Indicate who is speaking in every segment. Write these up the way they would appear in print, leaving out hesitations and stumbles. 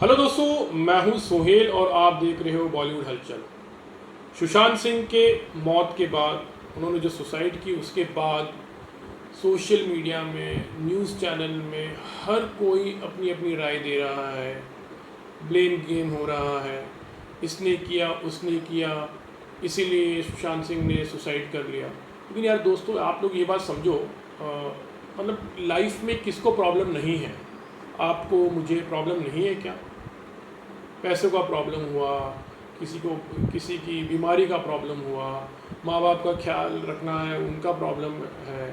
Speaker 1: Hello दोस्तों, मैं हूं सोहेल और आप देख रहे हो बॉलीवुड हलचल। सुशांत सिंह के मौत के बाद उन्होंने जो सुसाइड की उसके बाद सोशल मीडिया में, न्यूज़ चैनल में हर कोई अपनी अपनी राय दे रहा है। ब्लेम गेम हो रहा है, इसने किया उसने किया, इसीलिए सुशांत सिंह ने सुसाइड कर लिया। लेकिन यार दोस्तों, आप लोग ये बात समझो, मतलब लाइफ में किसको प्रॉब्लम नहीं है? आपको मुझे प्रॉब्लम नहीं है क्या? पैसों का प्रॉब्लम हुआ, किसी को किसी की बीमारी का प्रॉब्लम हुआ, माँ बाप का ख्याल रखना है उनका प्रॉब्लम है,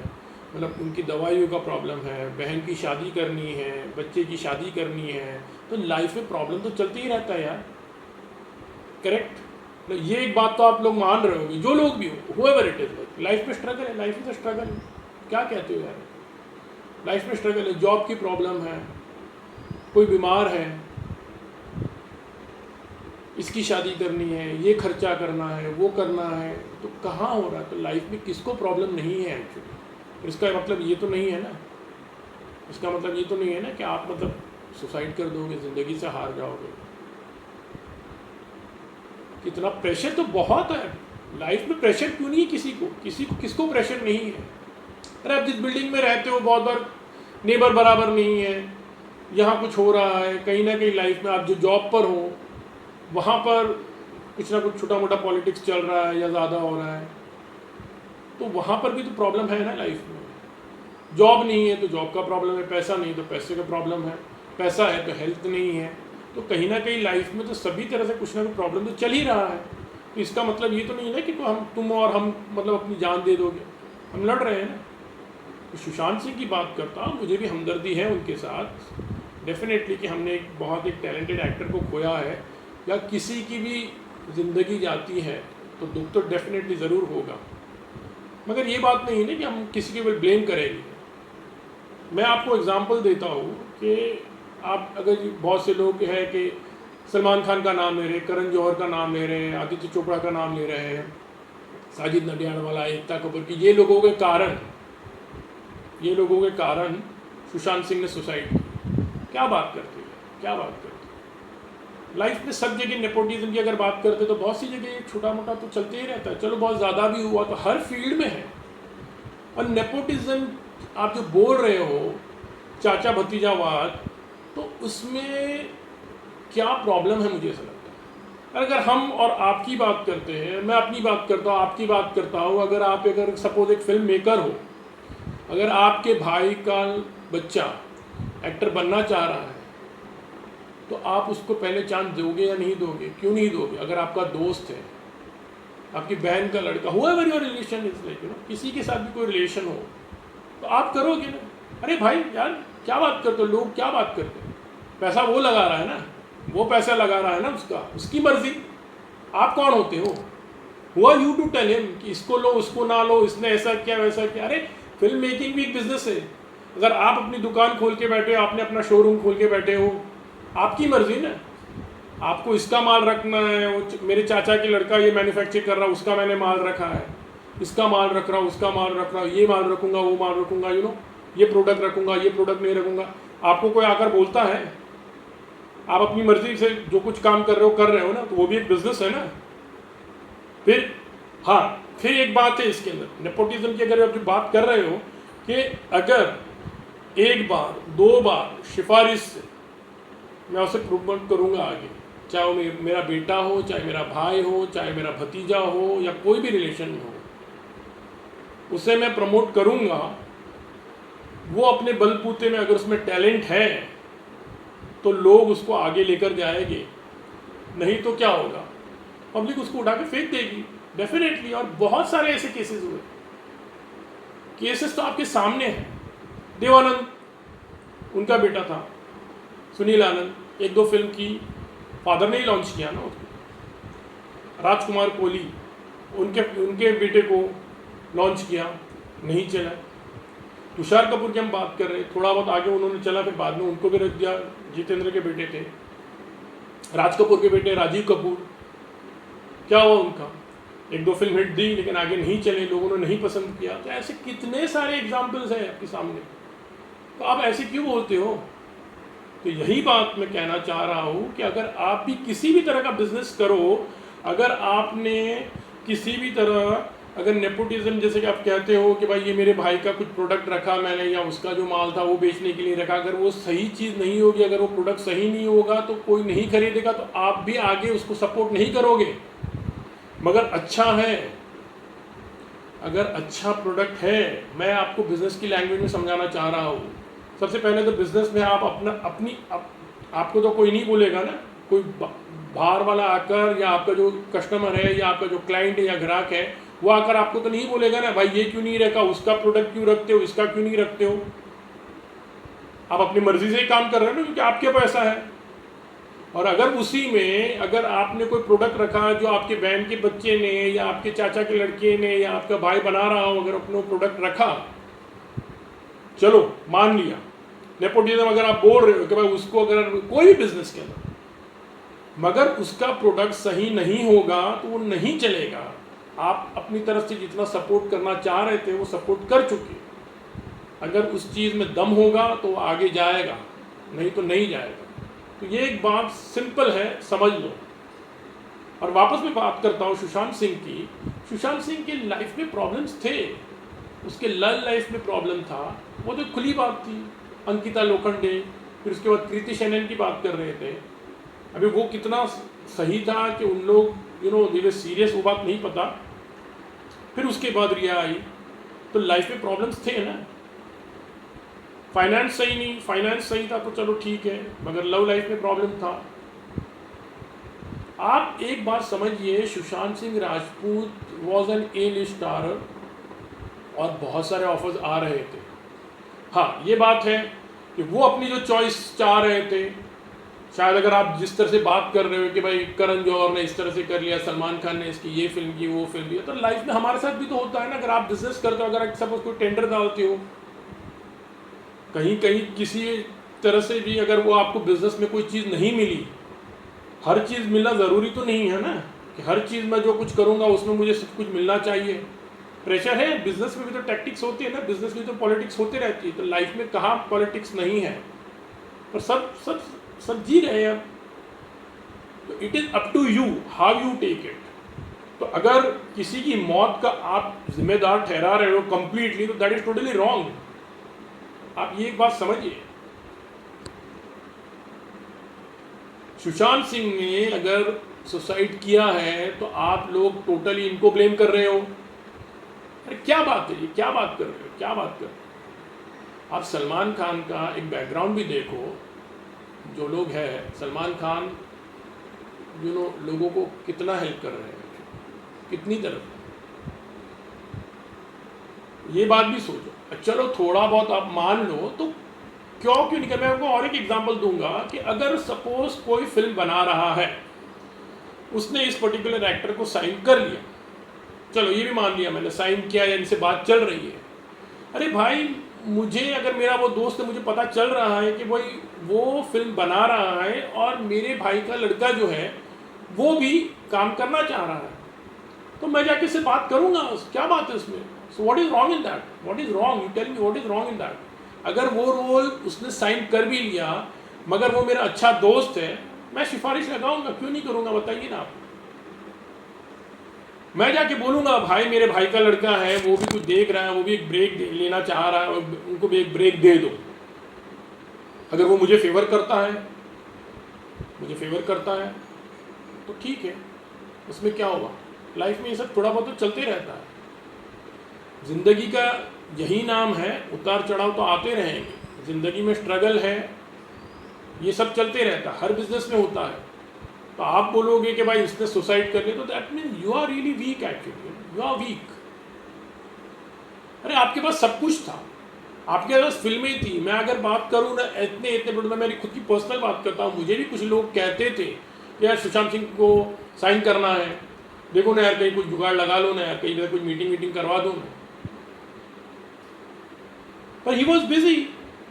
Speaker 1: मतलब उनकी दवाइयों का प्रॉब्लम है, बहन की शादी करनी है, बच्चे की शादी करनी है, तो लाइफ में प्रॉब्लम तो चलती ही रहता है यार। करेक्ट? तो ये एक बात तो आप लोग मान रहे होंगे, जो लोग भी हो, हुएवर इट इज। लाइफ में स्ट्रगल है, लाइफ इज अ स्ट्रगल। क्या कहते हो यार? लाइफ में स्ट्रगल है, जॉब की प्रॉब्लम है, कोई बीमार है, इसकी शादी करनी है, ये खर्चा करना है, वो करना है, तो कहाँ हो रहा है? तो लाइफ में किसको प्रॉब्लम नहीं है एक्चुअली? इसका मतलब ये तो नहीं है ना, इसका मतलब ये तो नहीं है ना कि आप मतलब सुसाइड कर दोगे, ज़िंदगी से हार जाओगे। कितना प्रेशर तो बहुत है लाइफ में। प्रेशर क्यों नहीं है किसी को किसको प्रेशर नहीं है? अरे आप जिस बिल्डिंग में रहते हो बहुत बार नेबर बराबर नहीं है, यहाँ कुछ हो रहा है कहीं ना कहीं लाइफ में। आप जो जॉब पर हो वहाँ पर कुछ ना कुछ छोटा मोटा पॉलिटिक्स चल रहा है या ज़्यादा हो रहा है, तो वहाँ पर भी तो प्रॉब्लम है ना लाइफ में। जॉब नहीं है तो जॉब का प्रॉब्लम है, पैसा नहीं तो पैसे का प्रॉब्लम है, पैसा है तो हेल्थ नहीं है, तो कहीं ना कहीं लाइफ में तो सभी तरह से कुछ ना कुछ प्रॉब्लम तो चल ही रहा है। तो इसका मतलब ये तो नहीं है ना कि तुम और हम मतलब अपनी जान दे दोगे। हम लड़ रहे हैं ना। तो सुशांत सिंह की बात करता हूँ, मुझे भी हमदर्दी है उनके साथ डेफिनेटली कि हमने एक बहुत एक टैलेंटेड एक्टर को खोया है, या किसी की भी ज़िंदगी जाती है तो दुख तो डेफिनेटली ज़रूर होगा। मगर ये बात नहीं है ना कि हम किसी के ऊपर ब्लेम करेंगे। मैं आपको एग्जांपल देता हूँ कि आप अगर बहुत से लोग हैं कि सलमान खान का नाम ले रहे हैं, करण जौहर का नाम ले रहे हैं, आदित्य चोपड़ा का नाम ले रहे हैं, साजिद नडियाडवाला, एकता कपूर की, ये लोगों के कारण सुशांत सिंह ने सुसाइड की। क्या बात करते हैं, क्या बात करते हैं? लाइफ में सब जगह नेपोटिज्म की अगर बात करते तो बहुत सी जगह छोटा मोटा तो चलते ही रहता है, चलो बहुत ज़्यादा भी हुआ तो हर फील्ड में है। और नेपोटिज्म आप जो बोल रहे हो, चाचा भतीजावाद, तो उसमें क्या प्रॉब्लम है? मुझे ऐसा लगता है अगर हम और आपकी बात करते हैं, मैं अपनी बात करता हूँ, आपकी बात करता हूँ, अगर सपोज एक फिल्म मेकर हो, अगर आपके भाई का बच्चा एक्टर बनना चाह रहा है तो आप उसको पहले चांस दोगे या नहीं दोगे? क्यों नहीं दोगे? अगर आपका दोस्त है, आपकी बहन का लड़का, however your relation is like किसी के साथ भी कोई रिलेशन हो तो आप करोगे ना। अरे भाई यार, क्या बात करते हो? लोग क्या बात करते हैं? पैसा वो लगा रहा है ना, वो पैसा लगा रहा है ना, उसकी मर्जी। आप कौन होते हो? हुआ यू टू टेल हिम कि इसको लो उसको ना लो, इसने ऐसा किया वैसा किया? अरे फिल्म मेकिंग भी एक बिजनेस है। अगर आप अपनी दुकान खोल के बैठे हो, आपने अपना शोरूम खोल के बैठे हो, आपकी मर्जी ना। आपको इसका माल रखना है, वो मेरे चाचा के लड़का ये मैन्युफैक्चर कर रहा है, उसका मैंने माल रखा है, इसका माल रख रहा हूँ, उसका माल रख रहा हूँ, ये माल रखूँगा, वो माल रखूँगा, ये प्रोडक्ट रखूँगा, ये प्रोडक्ट नहीं रखूँगा। आपको कोई आकर बोलता है? आप अपनी मर्जी से जो कुछ काम कर रहे हो ना, तो वो भी एक बिजनेस है ना। फिर हाँ, फिर एक बात है इसके अंदर नेपोटिज्म की, अगर आप जो बात कर रहे हो कि अगर एक बार दो बार सिफारिश से मैं उसे प्रूवमेंट करूँगा आगे, चाहे वो मेरा बेटा हो, चाहे मेरा भाई हो, चाहे मेरा भतीजा हो, या कोई भी रिलेशन में हो, उसे मैं प्रमोट करूँगा। वो अपने बलबूते में अगर उसमें टैलेंट है तो लोग उसको आगे लेकर जाएंगे, नहीं तो क्या होगा? पब्लिक उसको उठा के फेंक देगी डेफिनेटली। और बहुत सारे ऐसे केसेस हुए, केसेस तो आपके सामने हैं। देवानंद, उनका बेटा था सुनील आनंद, एक दो फिल्म की, फादर ने ही लॉन्च किया ना उसको। राजकुमार कोहली, उनके बेटे को लॉन्च किया, नहीं चला। तुषार कपूर की हम बात कर रहे हैं, थोड़ा बहुत आगे उन्होंने चला, फिर बाद में उनको भी रख दिया। जितेंद्र के बेटे थे, राज कपूर के बेटे राजीव कपूर, क्या हुआ उनका? एक दो फिल्म हिट दी लेकिन आगे नहीं चले, लोगों ने नहीं पसंद किया। तो ऐसे कितने सारे एग्जाम्पल्स हैं आपके सामने। तो आप ऐसे क्यों बोलते हो? तो यही बात मैं कहना चाह रहा हूँ कि अगर आप भी किसी भी तरह का बिजनेस करो, अगर आपने किसी भी तरह अगर नेपोटिज्म, जैसे कि आप कहते हो कि भाई ये मेरे भाई का कुछ प्रोडक्ट रखा मैंने या उसका जो माल था वो बेचने के लिए रखा, अगर वो सही चीज़ नहीं होगी, अगर वो प्रोडक्ट सही नहीं होगा तो कोई नहीं खरीदेगा, तो आप भी आगे उसको सपोर्ट नहीं करोगे। मगर अच्छा है, अगर अच्छा प्रोडक्ट है, मैं आपको बिजनेस की लैंग्वेज में समझाना चाह रहा हूँ। सबसे पहले तो बिजनेस में आप आपको तो कोई नहीं बोलेगा ना, कोई बाहर वाला आकर या आपका जो कस्टमर है या आपका जो क्लाइंट है या ग्राहक है वो आकर आपको तो नहीं बोलेगा ना भाई ये क्यों नहीं रखा, उसका प्रोडक्ट क्यों रखते हो, इसका क्यों नहीं रखते हो। आप अपनी मर्जी से काम कर रहे हो ना, क्योंकि आपके पैसा है। और अगर उसी में अगर आपने कोई प्रोडक्ट रखा जो आपके बहन के बच्चे ने या आपके चाचा के लड़के ने या आपका भाई बना रहा हो, अगर अपना प्रोडक्ट रखा, चलो मान लिया नेपोटिज्म, अगर आप बोल रहे हो कि भाई उसको अगर कोई भी बिजनेस के अंदर मगर उसका प्रोडक्ट सही नहीं होगा तो वो नहीं चलेगा। आप अपनी तरफ से जितना सपोर्ट करना चाह रहे थे वो सपोर्ट कर चुके, अगर उस चीज़ में दम होगा तो आगे जाएगा, नहीं तो नहीं जाएगा। तो ये एक बात सिंपल है, समझ लो। और वापस मैं बात करता हूँ सुशांत सिंह की। सुशांत सिंह की लाइफ में प्रॉब्लम्स थे, उसके लव लाइफ में प्रॉब्लम था, वो तो खुली बात थी। अंकिता लोखंडे, फिर उसके बाद कृति सेनन की बात कर रहे थे। अभी वो कितना सही था कि उन लोग दे सीरियस, वो बात नहीं पता। फिर उसके बाद रिया आई, तो लाइफ में प्रॉब्लम्स थे ना। फाइनेंस सही नहीं, फाइनेंस सही था तो चलो ठीक है, मगर लव लाइफ में प्रॉब्लम था। आप एक बात समझिए, Sushant Singh Rajput was an A list starrer और बहुत सारे ऑफर्स आ रहे थे। हाँ, ये बात है कि वो अपनी जो चॉइस चाह रहे थे, शायद अगर आप जिस तरह से बात कर रहे हो कि भाई करण जौहर ने इस तरह से कर लिया, सलमान खान ने इसकी ये फिल्म की, वो फिल्म की, तो लाइफ में हमारे साथ भी तो होता है ना। अगर आप बिजनेस करते हो, अगर सपोज कोई टेंडर डालते हो कहीं कहीं किसी तरह से भी, अगर वो आपको बिजनेस में कोई चीज़ नहीं मिली, हर चीज़ मिलना ज़रूरी तो नहीं है ना कि हर चीज़ में जो कुछ करूँगा उसमें मुझे सब कुछ मिलना चाहिए। प्रेशर है, बिजनेस में भी तो टैक्टिक्स होती है ना, बिजनेस में तो पॉलिटिक्स होती रहती है। तो लाइफ में कहाँ पॉलिटिक्स नहीं है, पर सब जी रहे हैं। तो it is up to you how you take it. तो अगर किसी की मौत का आप जिम्मेदार ठहरा रहे हो कंप्लीटली, तो दैट इज टोटली रॉन्ग। आप ये एक बात समझिए, सुशांत सिंह ने अगर सुसाइड किया है तो आप लोग टोटली इनको ब्लेम कर रहे हो। अरे क्या बात है, ये क्या बात कर रहे हो, क्या बात कर रहे हो। आप सलमान खान का एक बैकग्राउंड भी देखो। जो लोग हैं, सलमान खान लोगों को कितना हेल्प कर रहे हैं, कितनी तरफ, ये बात भी सोचो। चलो थोड़ा बहुत आप मान लो तो क्यों नहीं कर। मैं आपको और एक एग्जांपल दूंगा कि अगर सपोज कोई फिल्म बना रहा है, उसने इस पर्टिकुलर एक्टर को साइन कर लिया, चलो ये भी मान लिया मैंने साइन किया या इनसे बात चल रही है। अरे भाई, मुझे अगर मेरा वो दोस्त है, मुझे पता चल रहा है कि भाई वो फिल्म बना रहा है और मेरे भाई का लड़का जो है वो भी काम करना चाह रहा है, तो मैं जाके से बात करूंगा, क्या बात है उसमें। So what is wrong in that, what is wrong, you tell me what is wrong in that. अगर वो रोल उसने साइन कर भी लिया मगर वो मेरा अच्छा दोस्त है, मैं सिफारिश लगाऊंगा, क्यों नहीं करूंगा, बताइए ना आप। मैं जाके बोलूंगा भाई मेरे भाई का लड़का है, वो भी कुछ देख रहा है, वो भी एक ब्रेक लेना चाह रहा है, उनको भी एक ब्रेक दे दो। अगर वो मुझे फेवर करता है तो ठीक है, उसमें क्या होगा। लाइफ में ये सब थोड़ा बहुत तो चलते रहता है। ज़िंदगी का यही नाम है, उतार चढ़ाव तो आते रहेंगे। ज़िंदगी में स्ट्रगल है, ये सब चलते रहता है, हर बिजनेस में होता है। तो आप बोलोगे कि भाई इसने सुसाइड कर लिया, तो that mean you are really weak, actually you are weak. अरे आपके पास सब कुछ था, आपके पास फिल्में थी। मैं अगर बात करूँ ना, इतने मैं मेरी खुद की पर्सनल बात करता हूँ, मुझे भी कुछ लोग कहते थे कि यार सुशांत सिंह को साइन करना है, देखो ना यार कहीं कुछ जुगाड़ लगा लो ना यार, कहीं कुछ मीटिंग करवा दो ना। पर he was busy,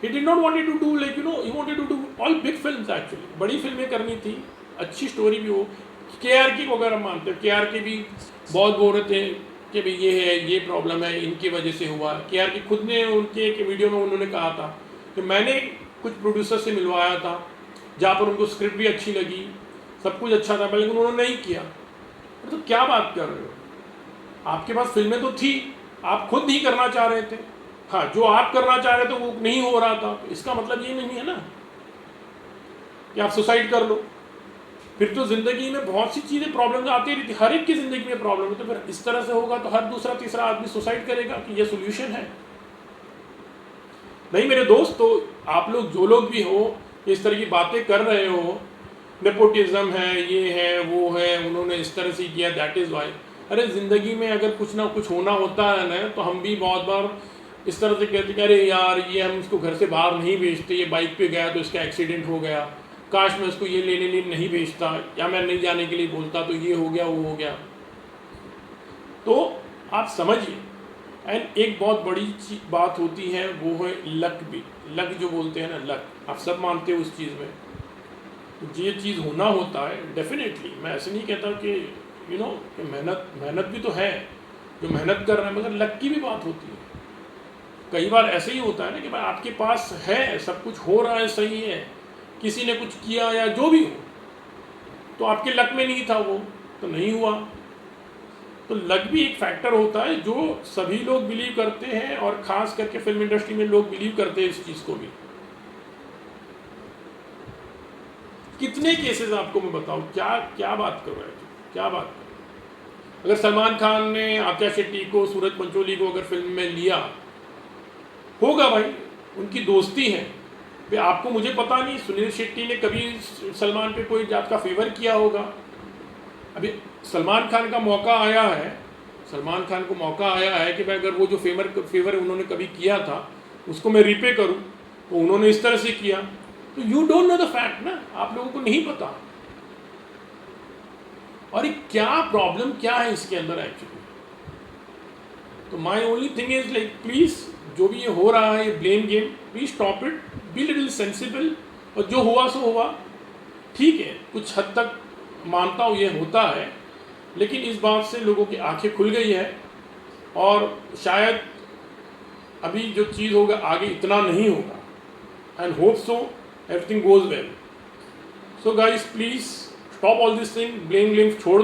Speaker 1: he did not wanted to do like he wanted to do all big films. Actually बड़ी फिल्में करनी थी, अच्छी स्टोरी भी हो। KRK को अगर हम मानते हैं, KRK भी बहुत बोल रहे थे कि भाई ये है, ये प्रॉब्लम है, इनकी वजह से हुआ। KRK खुद ने उनके एक वीडियो में उन्होंने कहा था कि मैंने कुछ प्रोड्यूसर से मिलवाया था, जहाँ पर उनको स्क्रिप्ट भी अच्छी लगी, सब कुछ अच्छा था, लेकिन उन्होंने नहीं किया। तो क्या बात कर रहे हो? आपके पास फिल्में तो थी, आप खुद नहीं करना चाह रहे थे। हाँ, जो आप करना चाह रहे थे वो नहीं हो रहा था, तो इसका मतलब ये नहीं है ना कि आप सुसाइड कर लो। फिर तो ज़िंदगी में बहुत सी चीज़ें प्रॉब्लम्स आती रहती, हर एक की ज़िंदगी में प्रॉब्लम है। तो फिर इस तरह से होगा तो हर दूसरा तीसरा आदमी सुसाइड करेगा कि ये सोल्यूशन है? नहीं मेरे दोस्त, तो आप लोग जो लोग भी हो इस तरह की बातें कर रहे हो, नेपोटिज्म है, ये है, वो है, उन्होंने इस तरह से किया, दैट इज़ वाई। अरे ज़िंदगी में अगर कुछ ना कुछ होना होता है ना, तो हम भी बहुत बार इस तरह से कहते कि अरे यार ये हम इसको घर से बाहर नहीं भेजते, ये बाइक पे गया तो इसका एक्सीडेंट हो गया, काश मैं इसको ये लेने लिए नहीं भेजता, या मैं नहीं जाने के लिए बोलता तो ये हो गया, वो हो गया। तो आप समझिए। एंड एक बहुत बड़ी बात होती है वो है लक भी। लक जो बोलते हैं ना, लक, आप सब मानते हो उस चीज़ में, ये चीज़ होना होता है डेफिनेटली। मैं ऐसे नहीं कहता कि यू नो कि मेहनत भी तो है, जो मेहनत कर रहे हैं, मगर लक की भी बात होती है। कई बार ऐसे ही होता है ना कि भाई आपके पास है, सब कुछ हो रहा है, सही है, किसी ने कुछ किया या जो भी हो, तो आपके लक में नहीं था, वो तो नहीं हुआ। तो लक भी एक फैक्टर होता है जो सभी लोग बिलीव करते हैं, और ख़ास करके फिल्म इंडस्ट्री में लोग बिलीव करते हैं इस चीज़ को भी। कितने केसेस आपको मैं बताऊं, क्या बात कर रहे हैं, क्या बात कर रहे हैं। अगर सलमान खान ने आत्या शेट्टी को, सूरज पंचोली को अगर फिल्म में लिया होगा, भाई उनकी दोस्ती है। भाई आपको, मुझे पता नहीं सुनील शेट्टी ने कभी सलमान पे कोई जात का फेवर किया होगा। अभी सलमान खान का मौका आया है, सलमान खान को मौका आया है कि भाई अगर वो जो फेवर उन्होंने कभी किया था उसको मैं रिपे करूं, तो उन्होंने इस तरह से किया। तो you don't know the fact ना, आप लोगों को नहीं पता। और ये क्या प्रॉब्लम क्या है इसके अंदर एक्चुअली। तो my only thing is like, please जो भी ये हो रहा है, ये blame game, please stop it, be little sensible. और जो हुआ सो हुआ, ठीक है, कुछ हद तक मानता हूँ ये होता है, लेकिन इस बात से लोगों की आंखें खुल गई है, और शायद अभी जो चीज़ होगा आगे इतना नहीं होगा। And hope so everything goes well. So guys, please stop all this thing, blame छोड़